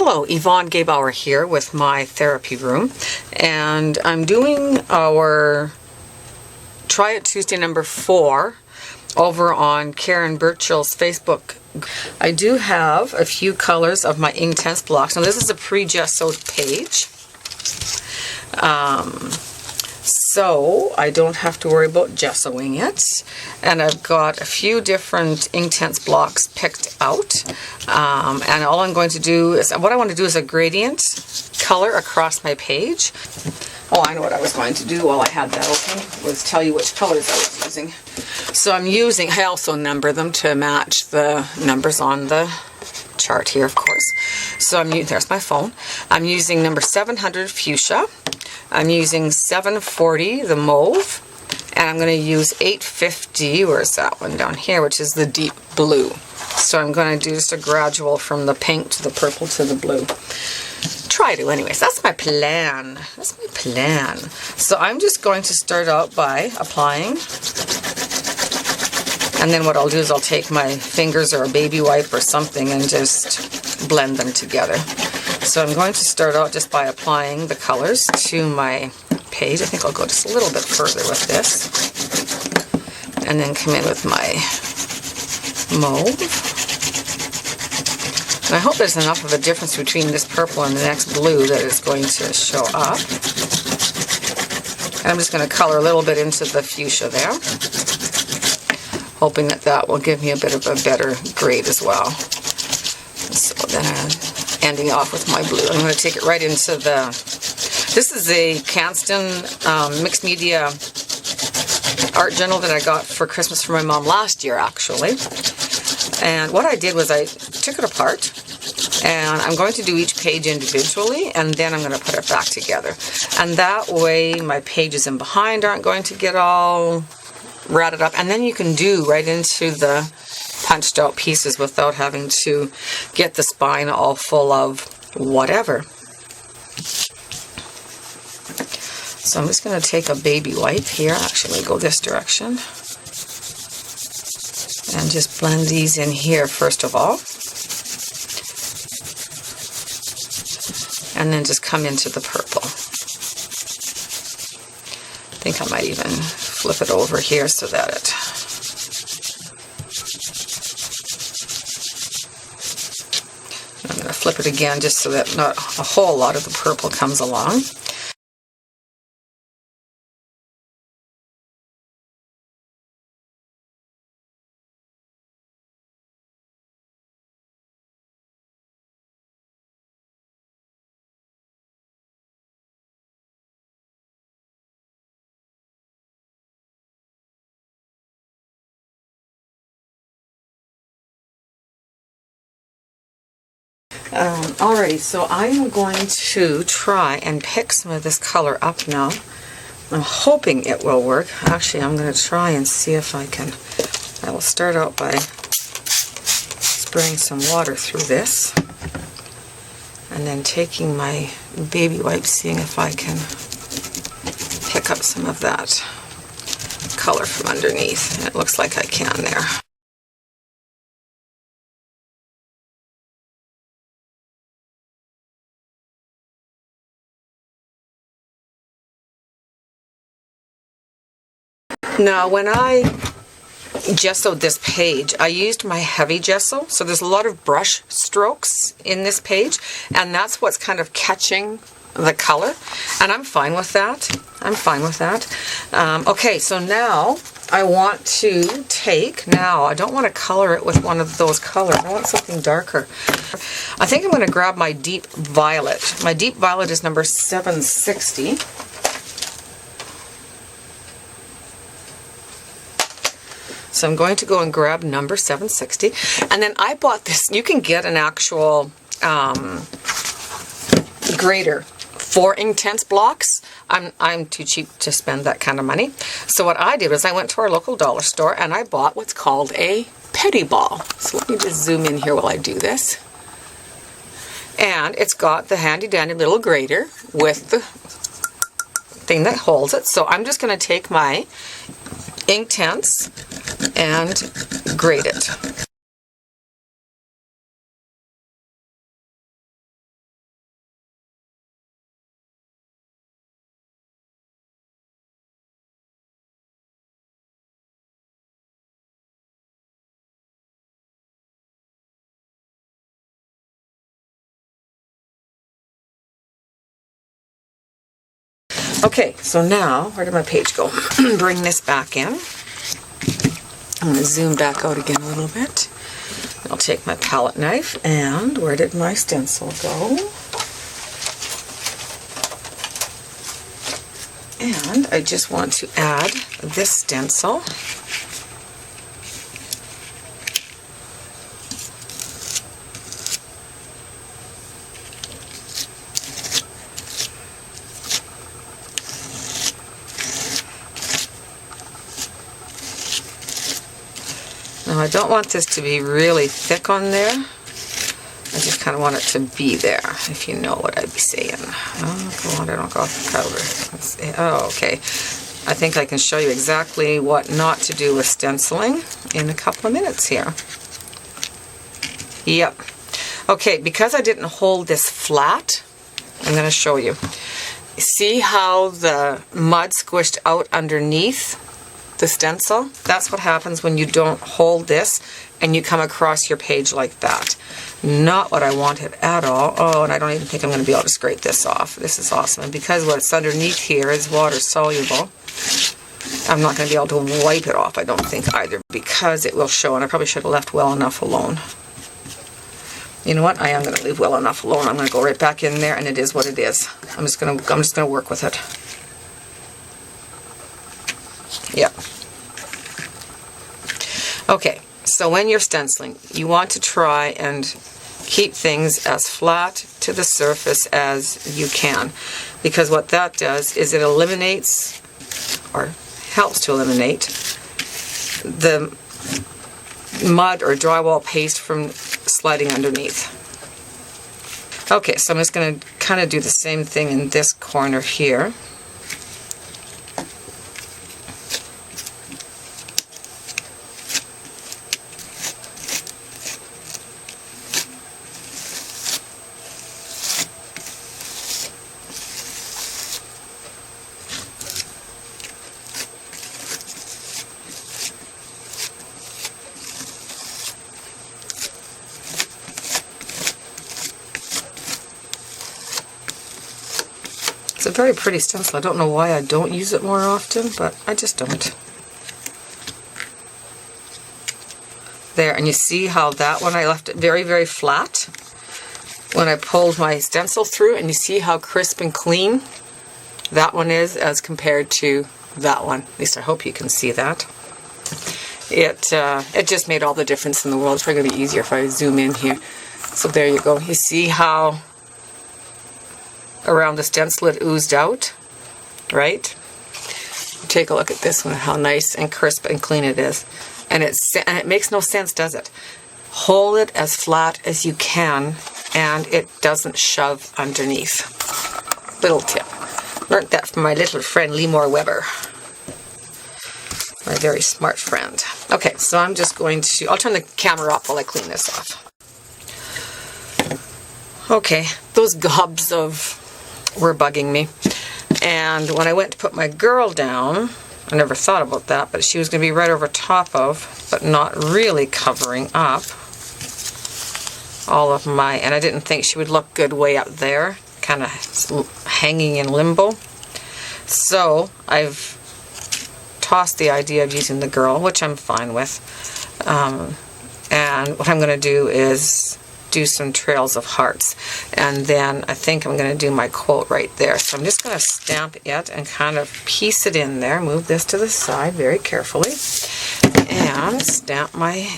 Hello, Yvonne Gabauer here with my therapy room, and I'm doing our Try It Tuesday number 4 over on Karen Burchill's Facebook. I do have a few colors of my Inktense blocks. Now this is a pre-gessoed page, so I don't have to worry about gessoing it. And I've got a few different Inktense blocks picked out. And all I'm going to do is, what I want to do is a gradient color across my page. Oh, I know what I was going to do while I had that open, was tell you which colors I was using. So I also number them to match the numbers on the chart here, of course. So there's my phone. I'm using number 700 fuchsia. I'm using 740, the mauve, and I'm going to use 850, where's that one down here, which is the deep blue. So I'm going to do just a gradual from the pink to the purple to the blue. Try to anyways. That's my plan. That's my plan. So I'm just going to start out by applying, and then what I'll do is I'll take my fingers or a baby wipe or something and just blend them together. So I'm going to start out just by applying the colors to my page. I think I'll go just a little bit further with this. And then come in with my mauve. And I hope there's enough of a difference between this purple and the next blue that it's going to show up. And I'm just going to color a little bit into the fuchsia there, hoping that that will give me a bit of a better grade as well. So then I'm ending off with my blue. I'm going to take it right into the, this is a Canston mixed media art journal that I got for Christmas for my mom last year, actually. And what I did was I took it apart, and I'm going to do each page individually, and then I'm going to put it back together. And that way my pages in behind aren't going to get all ratted up, and then you can do right into the punched out pieces without having to get the spine all full of whatever. So I'm just going to take a baby wipe here, actually go this direction, and just blend these in here first of all, and then just come into the purple. I think I might even flip it over here so that it, I'm going to flip it again just so that not a whole lot of the purple comes along. Alrighty, so I'm going to try and pick some of this color up now. I'm hoping it will work. Actually, I'm going to try and see if I can. I will start out by spraying some water through this, and then taking my baby wipe, seeing if I can pick up some of that color from underneath. And it looks like I can there. Now, when I gessoed this page, I used my heavy gesso, so there's a lot of brush strokes in this page, and that's what's kind of catching the color, and I'm fine with that. I'm fine with that. Okay, so now I want to take, now I don't want to color it with one of those colors. I want something darker. I think I'm going to grab my deep violet. My deep violet is number 760. So I'm going to go and grab number 760. And then I bought this. You can get an actual grater for Inktense blocks. I'm too cheap to spend that kind of money. So what I did was I went to our local dollar store and I bought what's called a petty ball. So let me just zoom in here while I do this. And it's got the handy dandy little grater with the thing that holds it. So I'm just going to take my Inktense and grate it. Okay, so now, where did my page go? Bring this back in. I'm going to zoom back out again a little bit. I'll take my palette knife, and where did my stencil go? And I just want to add this stencil. Now I don't want this to be really thick on there. I just kind of want it to be there, if you know what I'd be saying. Oh, come on, I don't go off the cover. Oh, okay. I think I can show you exactly what not to do with stenciling in a couple of minutes here. Yep. Okay, because I didn't hold this flat, I'm going to show you. See how the mud squished out underneath the stencil? That's what happens when you don't hold this and you come across your page like that. Not what I wanted at all. Oh, and I don't even think I'm going to be able to scrape this off. This is awesome. And because what's underneath here is water soluble, I'm not going to be able to wipe it off, I don't think either, because it will show, and I probably should have left well enough alone. You know what? I am going to leave well enough alone. I'm going to go right back in there, and it is what it is. I'm just going to work with it. Yep. Okay, so when you're stenciling, you want to try and keep things as flat to the surface as you can, because what that does is it eliminates, or helps to eliminate, the mud or drywall paste from sliding underneath. Okay, so I'm just going to kind of do the same thing in this corner here. It's a very pretty stencil. I don't know why I don't use it more often, but I just don't. There, and you see how that one I left it very, very flat when I pulled my stencil through, and you see how crisp and clean that one is as compared to that one. At least I hope you can see that. It just made all the difference in the world. It's probably going to be easier if I zoom in here. So there you go. You see how around the stencil it oozed out, right? Take a look at this one, how nice and crisp and clean it is. And it makes no sense, does it? Hold it as flat as you can, and it doesn't shove underneath. Little tip. Learned that from my little friend Lemore Weber. My very smart friend. Okay, so I'm just going to, I'll turn the camera off while I clean this off. Okay, those gobs were bugging me. And when I went to put my girl down, I never thought about that, but she was going to be right over top of, but not really covering up all of my, and I didn't think she would look good way up there, kind of hanging in limbo. So I've tossed the idea of using the girl, which I'm fine with. And what I'm going to do is do some trails of hearts, and then I think I'm going to do my quote right there. So I'm just going to stamp it and kind of piece it in there. Move this to the side very carefully and stamp my,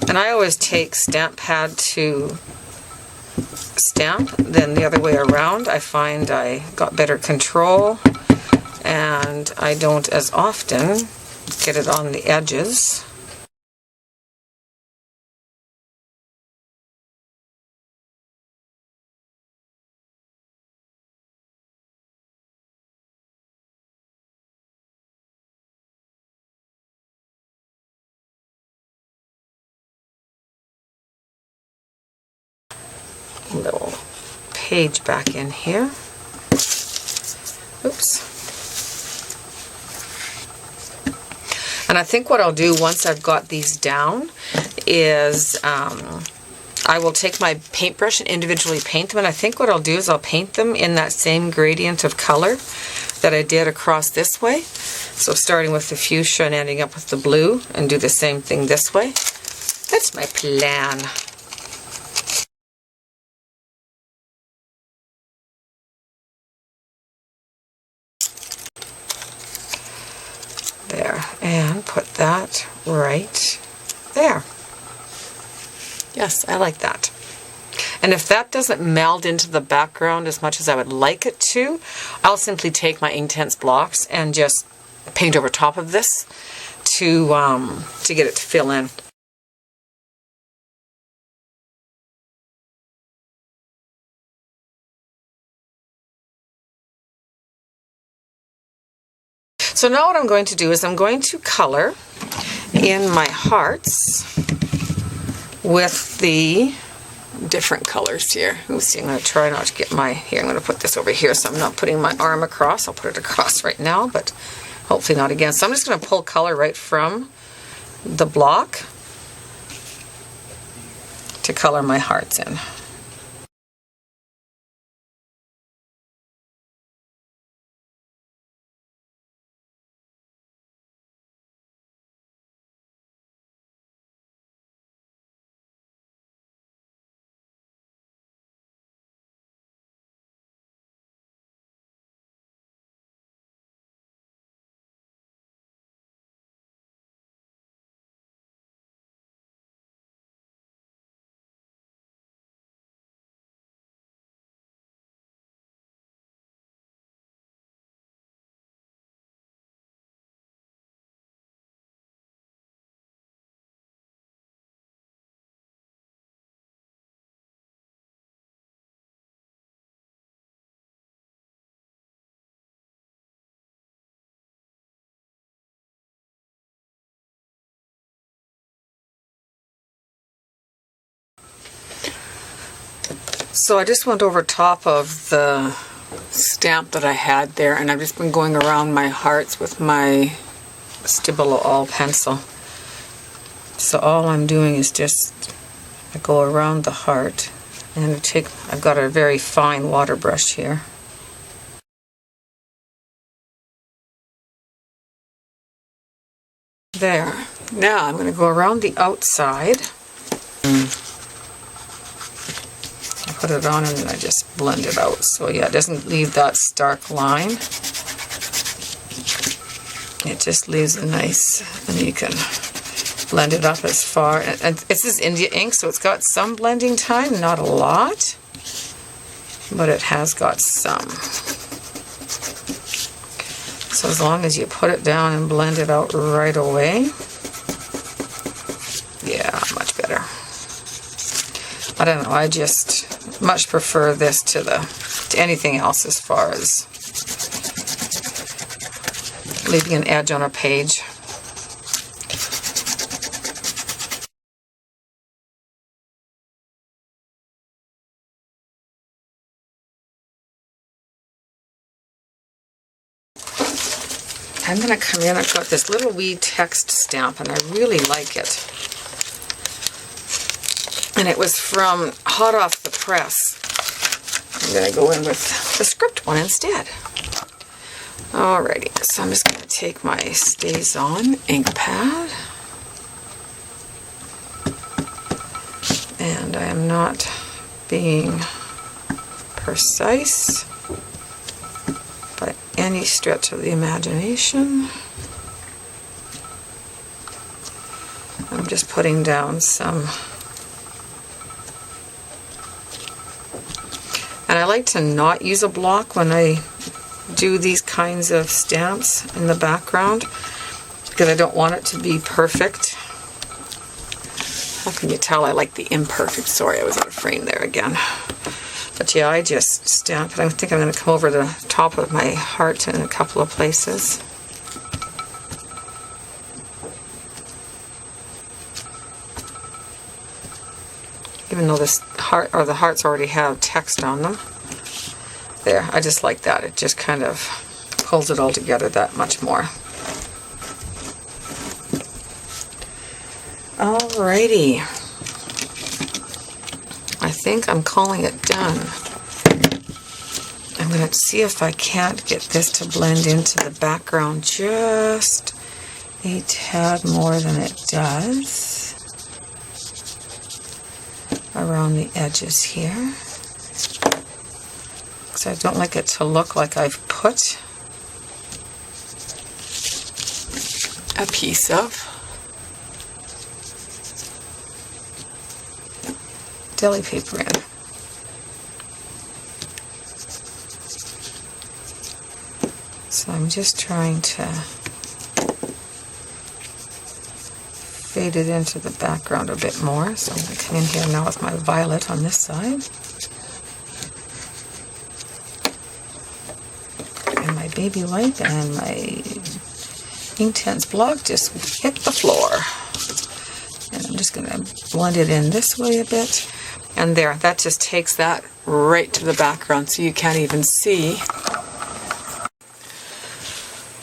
and I always take stamp pad to stamp than the other way around. I find I got better control and I don't as often get it on the edges. Little page back in here. Oops. And I think what I'll do once I've got these down is I will take my paintbrush and individually paint them, and I think what I'll do is I'll paint them in that same gradient of color that I did across this way. So starting with the fuchsia and ending up with the blue, and do the same thing this way. That's my plan. There, and put that right there. Yes, I like that. And if that doesn't meld into the background as much as I would like it to, I'll simply take my Inktense blocks and just paint over top of this to get it to fill in. So now what I'm going to do is I'm going to color in my hearts with the different colors here. Let's see, I'm going to try not to get my, here, I'm going to put this over here so I'm not putting my arm across. I'll put it across right now, but hopefully not again. So I'm just going to pull color right from the block to color my hearts in. So I just went over top of the stamp that I had there, and I've just been going around my hearts with my Stabilo All pencil. So all I'm doing is just I go around the heart, and I've got a very fine water brush here. There. Now I'm going to go around the outside. Put it on and then I just blend it out. So yeah, it doesn't leave that stark line. It just leaves a nice, and you can blend it up as far. And this is India ink, so it's got some blending time, not a lot, but it has got some. So as long as you put it down and blend it out right away, yeah, much better. I don't know, I just much prefer this to anything else as far as leaving an edge on a page. I'm going to come in, I've got this little wee text stamp and I really like it. And it was from hot off the press. I'm going to go in with the script one instead. Alrighty, so I'm just going to take my Stays On ink pad. And I am not being precise by any stretch of the imagination. I'm just putting down some. And I like to not use a block when I do these kinds of stamps in the background because I don't want it to be perfect. How can you tell I like the imperfect? Sorry, I was out of frame there again. But yeah, I just stamp it. I think I'm going to come over the top of my heart in a couple of places. Even though this heart or the hearts already have text on them. There, I just like that. It just kind of pulls it all together that much more. Alrighty. think I'm calling it done. I'm going to see if I can't get this to blend into the background just a tad more than it does around the edges here. Because I don't like it to look like I've put a piece of deli paper in. So I'm just trying to fade it into the background a bit more. So I'm going to come in here now with my violet on this side. And my baby light and my Inktense block just hit the floor. And I'm just going to blend it in this way a bit. And there, that just takes that right to the background so you can't even see.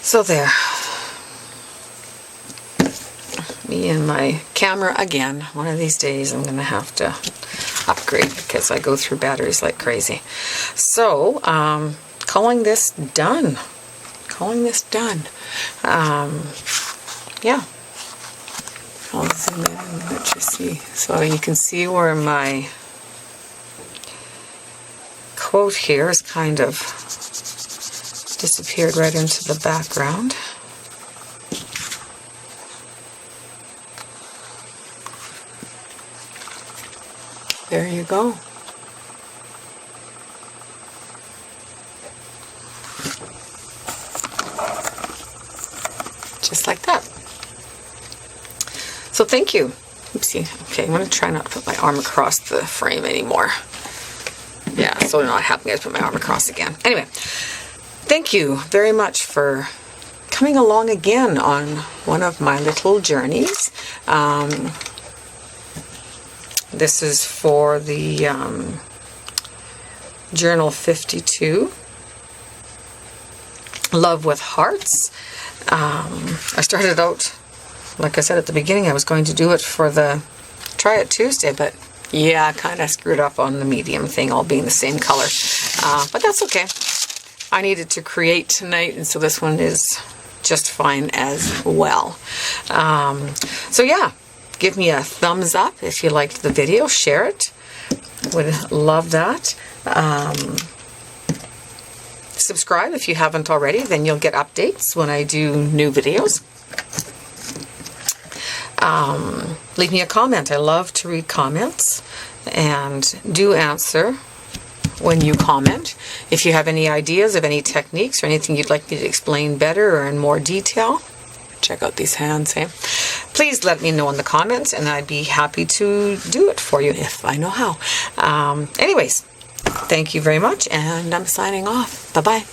So there. Me and my camera again. One of these days I'm going to have to upgrade because I go through batteries like crazy. So, calling this done. Calling this done. Yeah. I'll zoom in and let you see. So you can see where my quote here is kind of disappeared right into the background. There you go. Just like that. So thank you. Oopsie. Okay, I'm going to try not to put my arm across the frame anymore. Yeah, so not happening. I just put my arm across again. Anyway, thank you very much for coming along again on one of my little journeys. This is for the Journal52 Love with Hearts. I started out, like I said at the beginning, I was going to do it for the Try It Tuesday, but yeah, I kind of screwed up on the medium thing all being the same color. But that's okay. I needed to create tonight, and so this one is just fine as well. So yeah, give me a thumbs up if you liked the video. Share it. Would love that. Subscribe if you haven't already, then you'll get updates when I do new videos. Leave me a comment. I love to read comments and do answer when you comment. If you have any ideas of any techniques or anything you'd like me to explain better or in more detail, check out these hands, hey? Please let me know in the comments and I'd be happy to do it for you if I know how. Anyways, thank you very much and I'm signing off. Bye-bye.